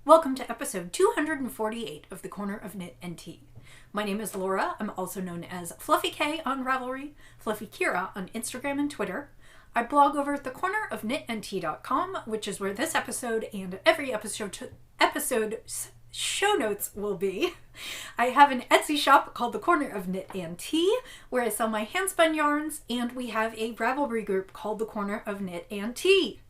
Welcome to episode 248 of The Corner of Knit and Tea. My name is Laura. I'm also known as Fluffy K on Ravelry, Fluffy Kira on Instagram and Twitter. I blog over at thecornerofknitandtea.com, which is where this episode and every episode show notes will be. I have an Etsy shop called The Corner of Knit and Tea, where I sell my handspun yarns, and we have a Ravelry group called The Corner of Knit and Tea.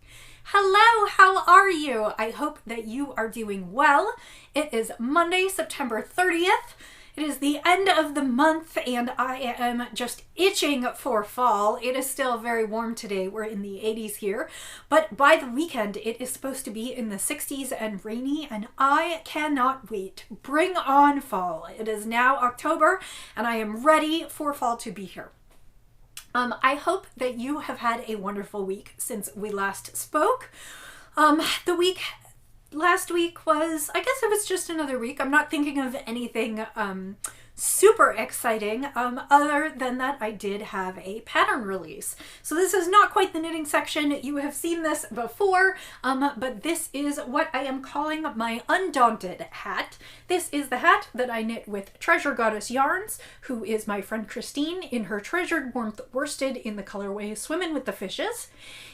Hello, how are you? I hope that you are doing well. It is Monday, September 30th. It is the end of the month and I am just itching for fall. It is still very warm today. We're in the 80s here, but by the weekend it is supposed to be in the 60s and rainy, and I cannot wait. Bring on fall. It is now October and I am ready for fall to be here. I hope that you have had a wonderful week since we last spoke. Last week was, I guess it was just another week. I'm not thinking of anything super exciting other than that I did have a pattern release. So this is not quite the knitting section. You have seen this before, but this is what I am calling my Undaunted hat. This is the hat that I knit with Treasure Goddess Yarns, who is my friend Christine in her Treasured Warmth worsted in the colorway Swimmin' with the Fishes.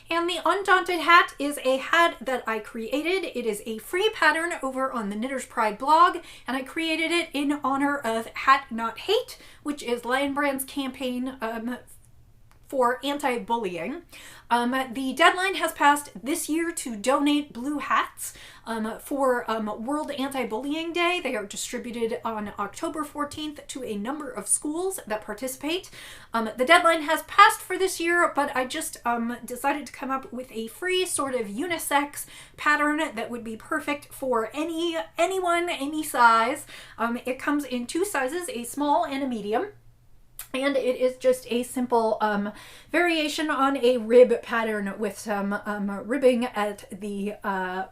And the Undaunted hat is a hat that I created. It is a free pattern over on the Knitter's Pride blog, and I created it in honor of Hat Not Hate, which is Lion Brand's campaign for anti-bullying. The deadline has passed this year to donate blue hats for World Anti-Bullying Day. They are distributed on October 14th to a number of schools that participate. The deadline has passed for this year, but I just decided to come up with a free sort of unisex pattern that would be perfect for anyone, any size. It comes in two sizes, a small and a medium. And it is just a simple variation on a rib pattern with some ribbing at the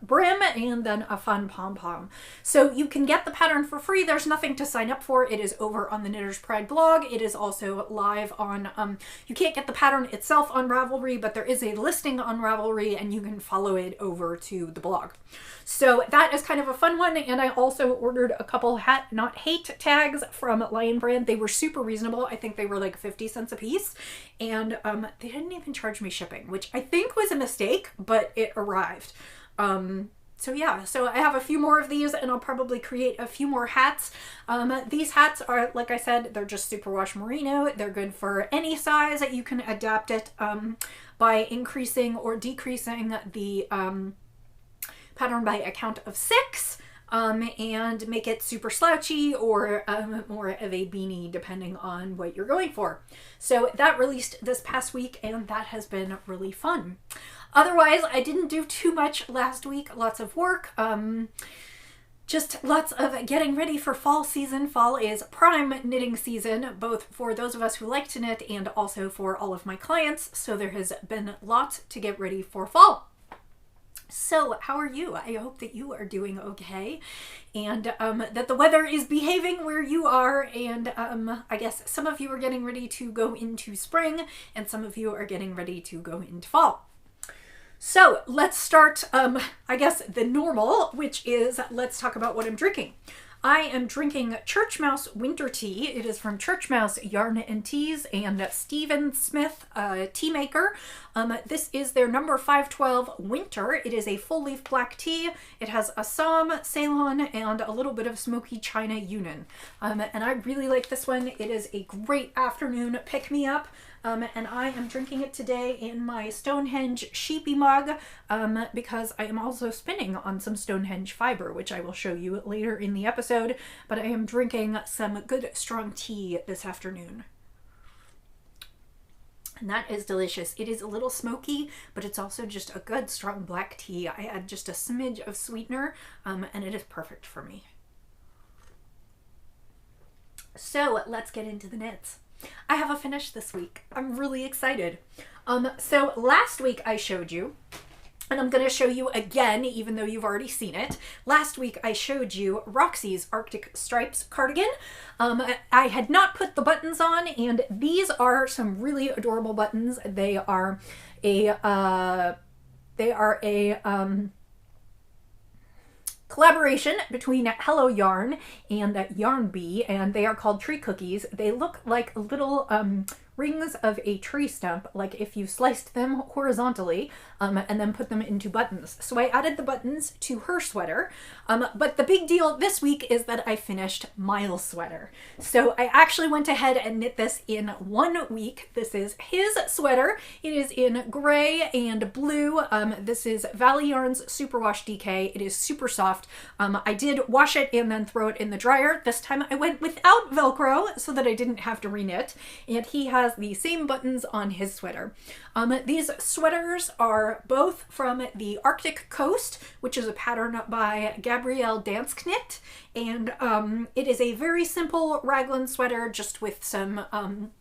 brim and then a fun pom-pom. So you can get the pattern for free. There's nothing to sign up for. It is over on the Knitter's Pride blog. It is also live on, you can't get the pattern itself on Ravelry, but there is a listing on Ravelry and you can follow it over to the blog. So that is kind of a fun one, and I also ordered a couple Hat Not Hate tags from Lion Brand. They were super reasonable. I think they were like 50 cents a piece, and they didn't even charge me shipping, which I think was a mistake, but it arrived. So yeah, so I have a few more of these, and I'll probably create a few more hats. These hats are, like I said, they're just superwash merino. They're good for any size. You can adapt it by increasing or decreasing the pattern by a count of 6, and make it super slouchy or more of a beanie depending on what you're going for. So that released this past week and that has been really fun. Otherwise, I didn't do too much last week. Lots of work. Just lots of getting ready for fall season. Fall is prime knitting season, both for those of us who like to knit and also for all of my clients. So there has been lots to get ready for fall. So how are you? I hope that you are doing okay, and that the weather is behaving where you are, and I guess some of you are getting ready to go into spring and some of you are getting ready to go into fall. So let's start, I guess, the normal, which is let's talk about what I'm drinking. I am drinking Church Mouse Winter Tea. It is from Church Mouse Yarn and Teas and Stephen Smith tea maker. This is their number 512 Winter. It is a full leaf black tea. It has Assam, Ceylon, and a little bit of smoky China Yunnan. And I really like this one. It is a great afternoon pick-me-up. And I am drinking it today in my Stonehenge sheepy mug because I am also spinning on some Stonehenge fiber, which I will show you later in the episode. But I am drinking some good strong tea this afternoon. And that is delicious. It is a little smoky, but it's also just a good strong black tea. I add just a smidge of sweetener, and it is perfect for me. So let's get into the knits. I have a finish this week. I'm really excited. So last week I showed you, and I'm going to show you again, even though you've already seen it. Last week I showed you Roxy's Arctic Stripes cardigan. I had not put the buttons on, and these are some really adorable buttons. They are a collaboration between Hello Yarn and Yarn Bee, and they are called tree cookies. They look like little rings of a tree stump, like if you sliced them horizontally and then put them into buttons. So I added the buttons to her sweater, but the big deal this week is that I finished Miles' sweater. So I actually went ahead and knit this in 1 week. This is his sweater. It is in gray and blue. This is Valley Yarns Superwash DK. It is super soft. I did wash it and then throw it in the dryer. This time I went without Velcro so that I didn't have to reknit, and he has the same buttons on his sweater. These sweaters are both from the Arctic Coast, which is a pattern by Gabrielle Dansknit, and it is a very simple raglan sweater just with some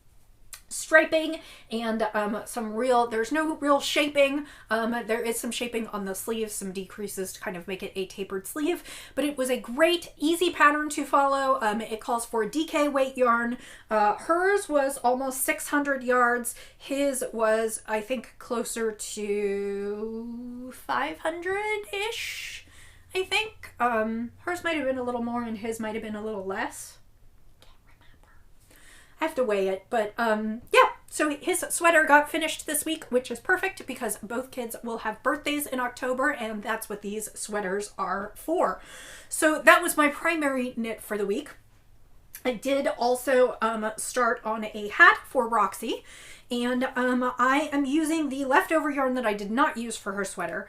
striping and there's no real shaping. There is some shaping on the sleeves, some decreases to kind of make it a tapered sleeve, but it was a great, easy pattern to follow. It calls for DK weight yarn. Hers was almost 600 yards. His was, I think, closer to 500-ish, I think. Hers might have been a little more and his might have been a little less. I have to weigh it, but yeah, so his sweater got finished this week, which is perfect because both kids will have birthdays in October, and that's what these sweaters are for. So that was my primary knit for the week. I did also start on a hat for Roxy, and I am using the leftover yarn that I did not use for her sweater.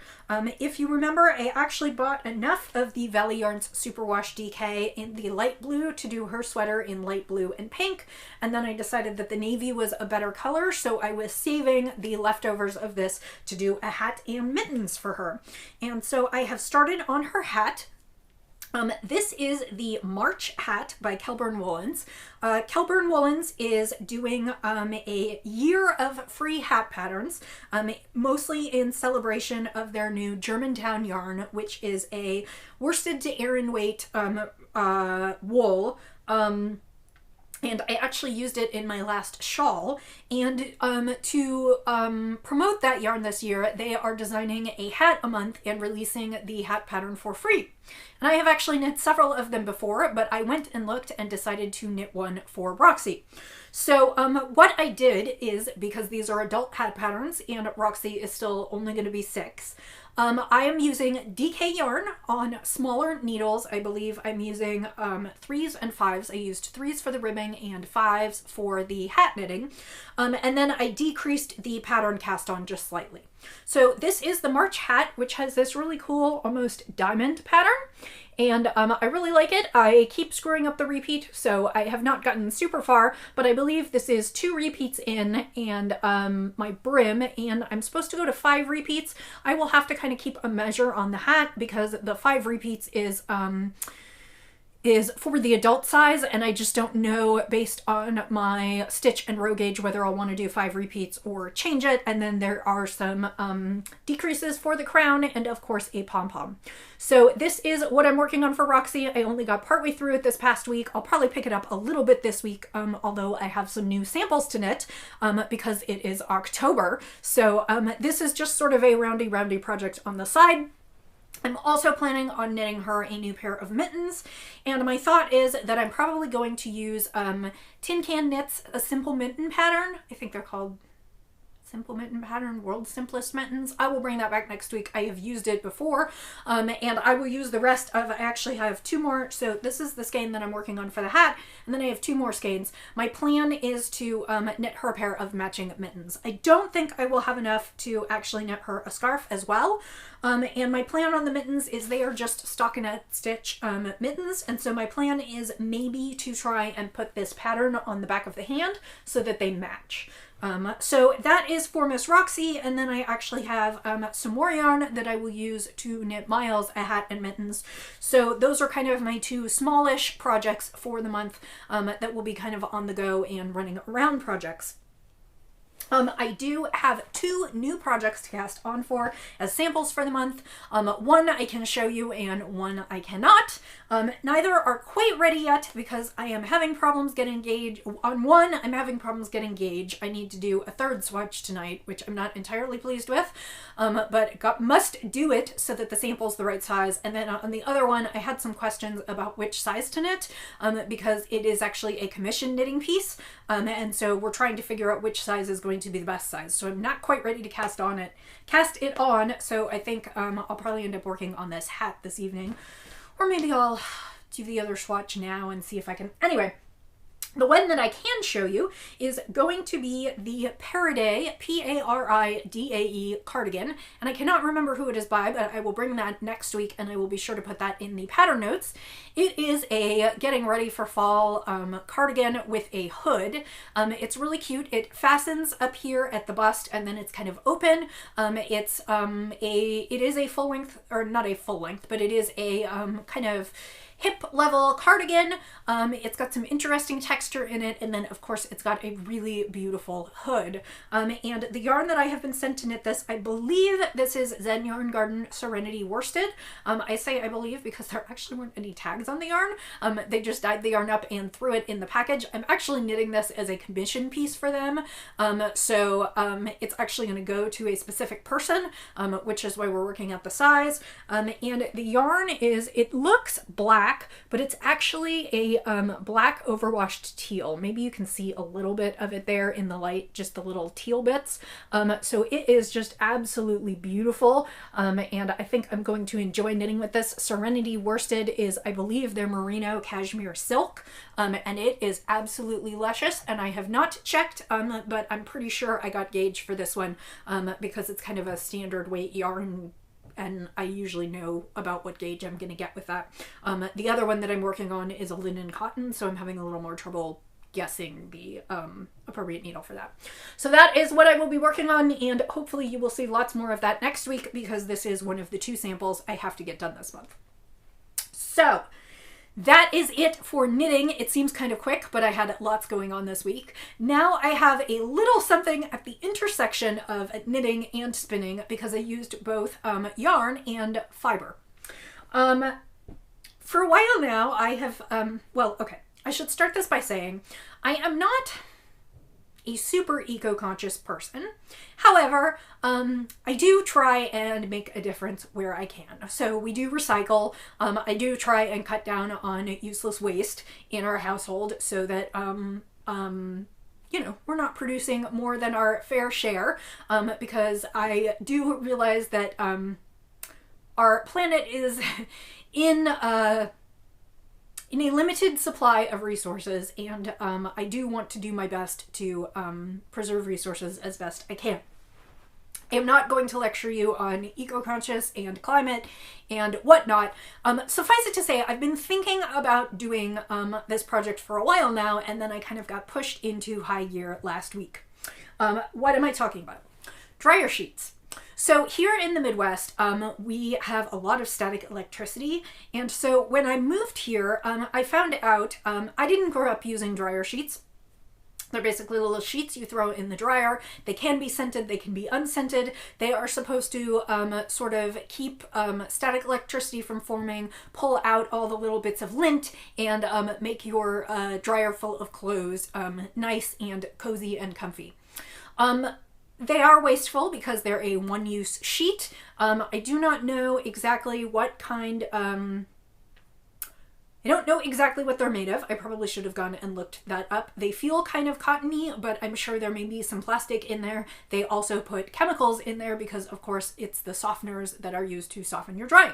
If you remember, I actually bought enough of the Valley Yarns Superwash DK in the light blue to do her sweater in light blue and pink, and then I decided that the navy was a better color, so I was saving the leftovers of this to do a hat and mittens for her. And so I have started on her hat. This is the March hat by Kelburn Woolens. Kelburn Woolens is doing a year of free hat patterns, mostly in celebration of their new Germantown yarn, which is a worsted to Aran weight wool. And I actually used it in my last shawl. And to promote that yarn this year, they are designing a hat a month and releasing the hat pattern for free. And I have actually knit several of them before, but I went and looked and decided to knit one for Roxy. So what I did is, because these are adult hat patterns and Roxy is still only going to be 6, I am using DK yarn on smaller needles. I believe I'm using 3s and 5s. I used 3s for the ribbing and 5s for the hat knitting. And then I decreased the pattern cast on just slightly. So this is the March hat, which has this really cool, almost diamond pattern. And I really like it. I keep screwing up the repeat, so I have not gotten super far, but I believe this is 2 repeats in and my brim, and I'm supposed to go to 5 repeats. I will have to kind of keep a measure on the hat because the 5 repeats is for the adult size, and I just don't know based on my stitch and row gauge whether I'll want to do 5 repeats or change it. And then there are some decreases for the crown and of course a pom-pom. So this is what I'm working on for Roxy. I only got partway through it this past week. I'll probably pick it up a little bit this week, although I have some new samples to knit because it is October. So this is just sort of a roundy project on the side. I'm also planning on knitting her a new pair of mittens, and my thought is that I'm probably going to use Tin Can Knits a simple mitten pattern. I think they're called Simple Mitten Pattern, World's Simplest Mittens. I will bring that back next week. I have used it before, and I will use the rest of, I actually have 2 more. So this is the skein that I'm working on for the hat, and then I have 2 more skeins. My plan is to knit her a pair of matching mittens. I don't think I will have enough to actually knit her a scarf as well. And my plan on the mittens is they are just stockinette stitch mittens, and so my plan is maybe to try and put this pattern on the back of the hand so that they match. So that is for Miss Roxy, and then I actually have some more yarn that I will use to knit Miles a hat and mittens. So those are kind of my 2 smallish projects for the month that will be kind of on the go and running around projects. I do have 2 new projects to cast on for as samples for the month. One I can show you and one I cannot. Neither are quite ready yet because I am having problems getting gauge. On one, I'm having problems getting gauge. I need to do a third swatch tonight, which I'm not entirely pleased with, but must do it so that the sample's the right size. And then on the other one, I had some questions about which size to knit because it is actually a commission knitting piece. And so we're trying to figure out which size is going to be the best size. So I'm not quite ready to cast it on. So I think I'll probably end up working on this hat this evening, or maybe I'll do the other swatch now and see if I can. Anyway, the one that I can show you is going to be the Paride, P-A-R-I-D-A-E cardigan. And I cannot remember who it is by, but I will bring that next week and I will be sure to put that in the pattern notes. It is a getting ready for fall cardigan with a hood. It's really cute. It fastens up here at the bust and then it's kind of open. It is a full length, or not a full length, but it is a kind of hip level cardigan. It's got some interesting texture in it, and then of course it's got a really beautiful hood. And the yarn that I have been sent to knit this, I believe this is Zen Yarn Garden Serenity Worsted. I say I believe because there actually weren't any tags on the yarn. They just dyed the yarn up and threw it in the package. I'm actually knitting this as a commission piece for them. So it's actually going to go to a specific person, which is why we're working out the size. And the yarn it looks black, but it's actually a black overwashed teal. Maybe you can see a little bit of it there in the light, just the little teal bits. So it is just absolutely beautiful. And I think I'm going to enjoy knitting with this. Serenity Worsted is, I believe, their merino cashmere silk. And it is absolutely luscious. And I have not checked, but I'm pretty sure I got gauge for this one because it's kind of a standard weight yarn, and I usually know about what gauge I'm going to get with that. The other one that I'm working on is a linen cotton, so I'm having a little more trouble guessing the appropriate needle for that. So that is what I will be working on, and hopefully you will see lots more of that next week because this is one of the 2 samples I have to get done this month. So that is it for knitting. It seems kind of quick, but I had lots going on this week. Now I have a little something at the intersection of knitting and spinning because I used both yarn and fiber. For a while now, I have, I should start this by saying I am not a super eco-conscious person. However, I do try and make a difference where I can. So we do recycle. I do try and cut down on useless waste in our household so that, we're not producing more than our fair share, because I do realize that our planet is in a limited supply of resources, and I do want to do my best to preserve resources as best I can. I am not going to lecture you on eco-conscious and climate and whatnot. Suffice it to say, I've been thinking about doing this project for a while now, and then I kind of got pushed into high gear last week. What am I talking about? Dryer sheets. So here in the Midwest, we have a lot of static electricity. And so when I moved here, I found out I didn't grow up using dryer sheets. They're basically little sheets you throw in the dryer. They can be scented, they can be unscented. They are supposed to sort of keep static electricity from forming, pull out all the little bits of lint, and make your dryer full of clothes nice and cozy and comfy. They are wasteful because they're a one-use sheet. I do not know exactly what kind, I don't know exactly what they're made of. I probably should have gone and looked that up. They feel kind of cottony, but I'm sure there may be some plastic in there. They also put chemicals in there because, of course, it's the softeners that are used to soften your drying.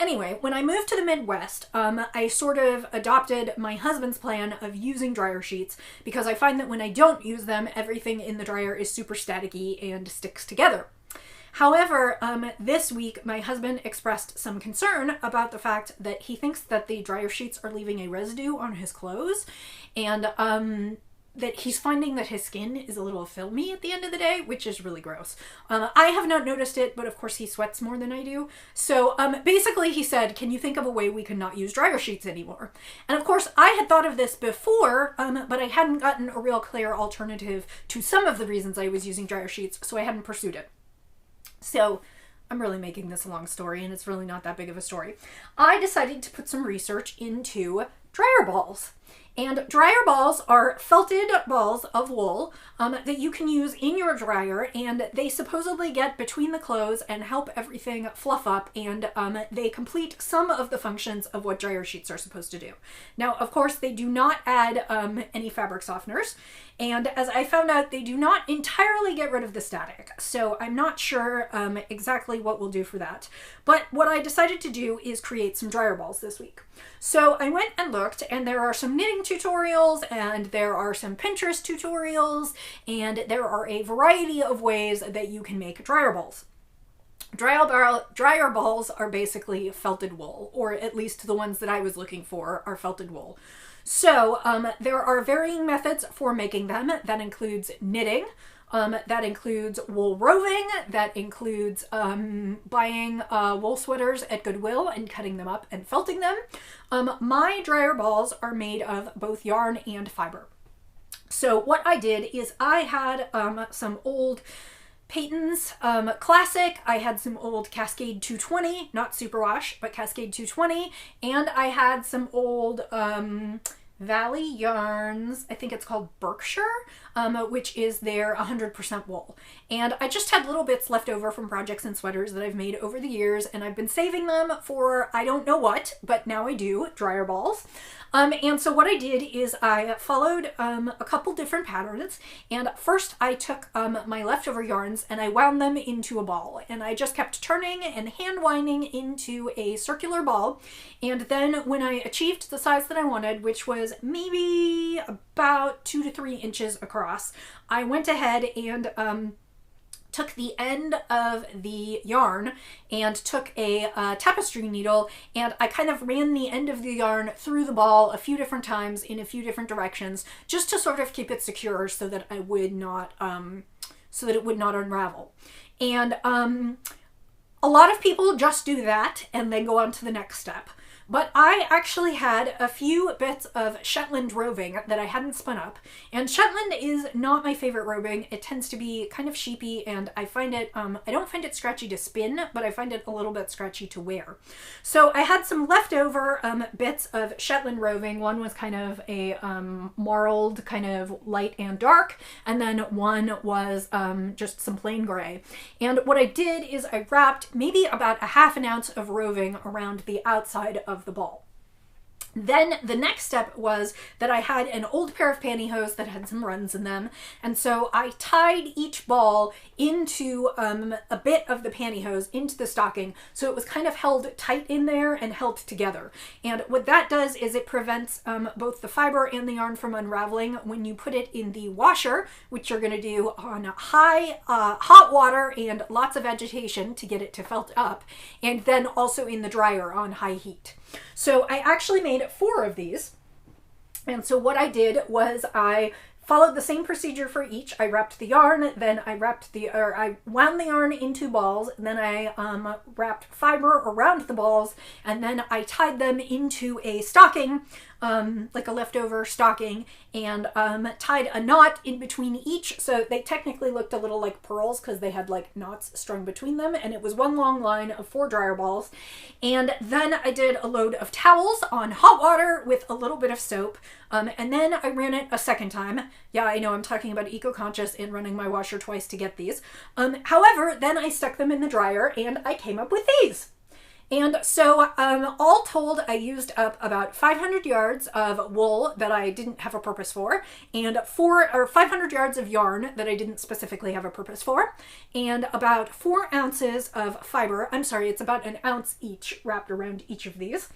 Anyway, when I moved to the Midwest, I sort of adopted my husband's plan of using dryer sheets because I find that when I don't use them, everything in the dryer is super staticky and sticks together. However, this week, my husband expressed some concern about the fact that he thinks that the dryer sheets are leaving a residue on his clothes, and that he's finding that his skin is a little filmy at the end of the day, which is really gross. I have not noticed it, but of course he sweats more than I do. So basically he said, can you think of a way we can not use dryer sheets anymore? And of course I had thought of this before, but I hadn't gotten a real clear alternative to some of the reasons I was using dryer sheets, so I hadn't pursued it. So I'm really making this a long story, and it's really not that big of a story. I decided to put some research into dryer balls. And dryer balls are felted balls of wool that you can use in your dryer, and they supposedly get between the clothes and help everything fluff up, and they complete some of the functions of what dryer sheets are supposed to do. Now, of course, they do not add any fabric softeners, and as I found out, they do not entirely get rid of the static, so I'm not sure exactly what we'll do for that. But what I decided to do is create some dryer balls this week. So I went and looked, and there are some knitting tutorials, and there are some Pinterest tutorials, and there are a variety of ways that you can make dryer balls. Dryer balls are basically felted wool, or at least the ones that I was looking for are felted wool. So there are varying methods for making them. That includes knitting. That includes wool roving, that includes buying wool sweaters at Goodwill and cutting them up and felting them. My dryer balls are made of both yarn and fiber. So what I did is I had some old Peyton's Classic, I had some old Cascade 220, not Superwash, but Cascade 220, and I had some old Valley Yarns, I think it's called Berkshire, which is their 100% wool. And I just had little bits left over from projects and sweaters that I've made over the years, and I've been saving them for I don't know what, but now I do, dryer balls. And so what I did is I followed a couple different patterns, and first I took my leftover yarns and I wound them into a ball, and I just kept turning and hand winding into a circular ball. And then when I achieved the size that I wanted, which was maybe about 2 to 3 inches across, I went ahead and took the end of the yarn and took a tapestry needle, and I kind of ran the end of the yarn through the ball a few different times in a few different directions, just to sort of keep it secure so that it would not unravel. And a lot of people just do that and then go on to the next step. But I actually had a few bits of Shetland roving that I hadn't spun up. And Shetland is not my favorite roving. It tends to be kind of sheepy, and I find it, I don't find it scratchy to spin, but I find it a little bit scratchy to wear. So I had some leftover bits of Shetland roving. One was kind of a marled, kind of light and dark, and then one was just some plain gray. And what I did is I wrapped maybe about a ½ an ounce of roving around the outside of the ball. Then the next step was that I had an old pair of pantyhose that had some runs in them, and so I tied each ball into a bit of the pantyhose into the stocking, so it was kind of held tight in there and held together. And what that does is it prevents both the fiber and the yarn from unraveling when you put it in the washer, which you're going to do on hot water and lots of agitation to get it to felt up, and then also in the dryer on high heat. So I actually made 4 of these. And so what I did was I followed the same procedure for each. I wrapped the yarn, then I wound the yarn into balls, then I wrapped fiber around the balls, and then I tied them into a stocking, like a leftover stocking, and tied a knot in between each, so they technically looked a little like pearls because they had like knots strung between them, and it was one long line of 4 dryer balls. And then I did a load of towels on hot water with a little bit of soap, and then I ran it a second time. Yeah, I know I'm talking about eco-conscious and running my washer twice to get these. However, then I stuck them in the dryer and I came up with these. And so all told, I used up about 500 yards of wool that I didn't have a purpose for, and 500 yards of yarn that I didn't specifically have a purpose for, and about 4 ounces of fiber. I'm sorry, it's about an ounce each wrapped around each of these.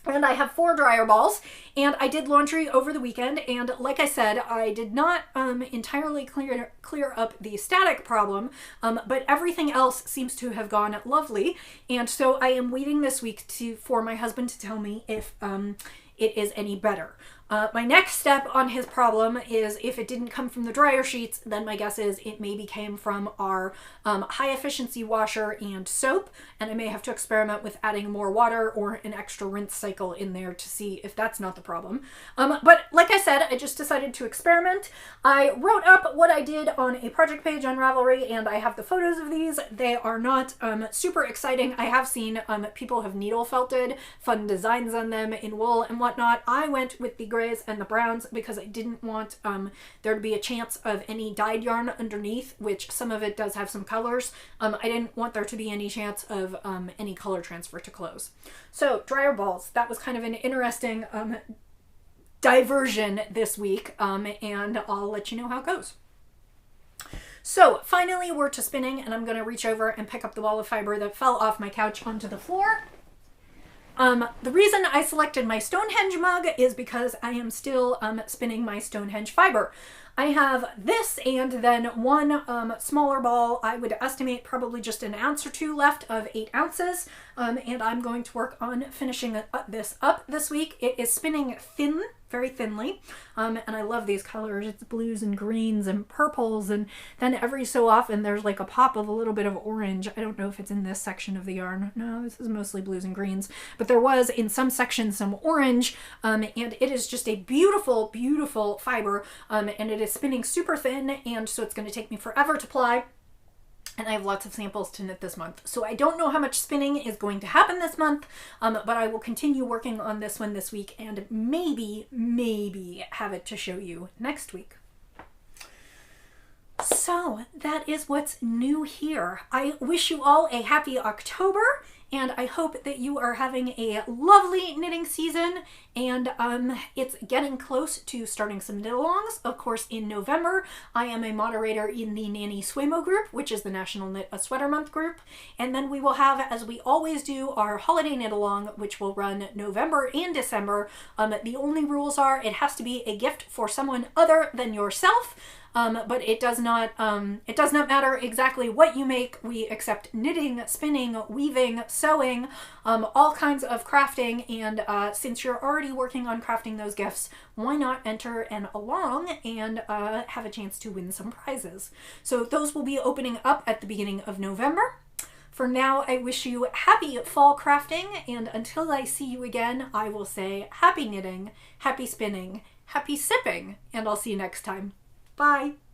And I have 4 dryer balls, and I did laundry over the weekend, and like I said, I did not entirely clear up the static problem, but everything else seems to have gone lovely, and so I am waiting this week for my husband to tell me if it is any better. My next step on his problem is if it didn't come from the dryer sheets, then my guess is it maybe came from our high efficiency washer and soap, and I may have to experiment with adding more water or an extra rinse cycle in there to see if that's not the problem. But like I said, I just decided to experiment. I wrote up what I did on a project page on Ravelry, and I have the photos of these. They are not super exciting. I have seen people have needle felted fun designs on them in wool and whatnot. I went with the grays and the browns because I didn't want there to be a chance of any dyed yarn underneath, which some of it does have some colors. I didn't want there to be any chance of any color transfer to clothes. So dryer balls, that was kind of an interesting diversion this week, and I'll let you know how it goes. So finally we're to spinning, and I'm going to reach over and pick up the ball of fiber that fell off my couch onto the floor. The reason I selected my Stonehenge mug is because I am still spinning my Stonehenge fiber. I have this and then one smaller ball. I would estimate probably just an ounce or two left of 8 ounces. And I'm going to work on finishing this up this week. It is spinning thin, very thinly. And I love these colors. It's blues and greens and purples. And then every so often there's like a pop of a little bit of orange. I don't know if it's in this section of the yarn. No, this is mostly blues and greens. But there was in some sections some orange. And it is just a beautiful, beautiful fiber. And it is spinning super thin. And so it's going to take me forever to ply. And I have lots of samples to knit this month. So I don't know how much spinning is going to happen this month, but I will continue working on this one this week and maybe have it to show you next week. So that is what's new here. I wish you all a happy October, and I hope that you are having a lovely knitting season, and it's getting close to starting some knit-alongs. Of course, in November, I am a moderator in the Nanny Swimo group, which is the National Knit a Sweater Month group, and then we will have, as we always do, our holiday knit-along, which will run November and December. The only rules are it has to be a gift for someone other than yourself, but it does not matter exactly what you make. We accept knitting, spinning, weaving, sewing, all kinds of crafting, and since you're already working on crafting those gifts, why not enter an along and have a chance to win some prizes? So those will be opening up at the beginning of November. For now, I wish you happy fall crafting, and until I see you again, I will say happy knitting, happy spinning, happy sipping, and I'll see you next time. Bye!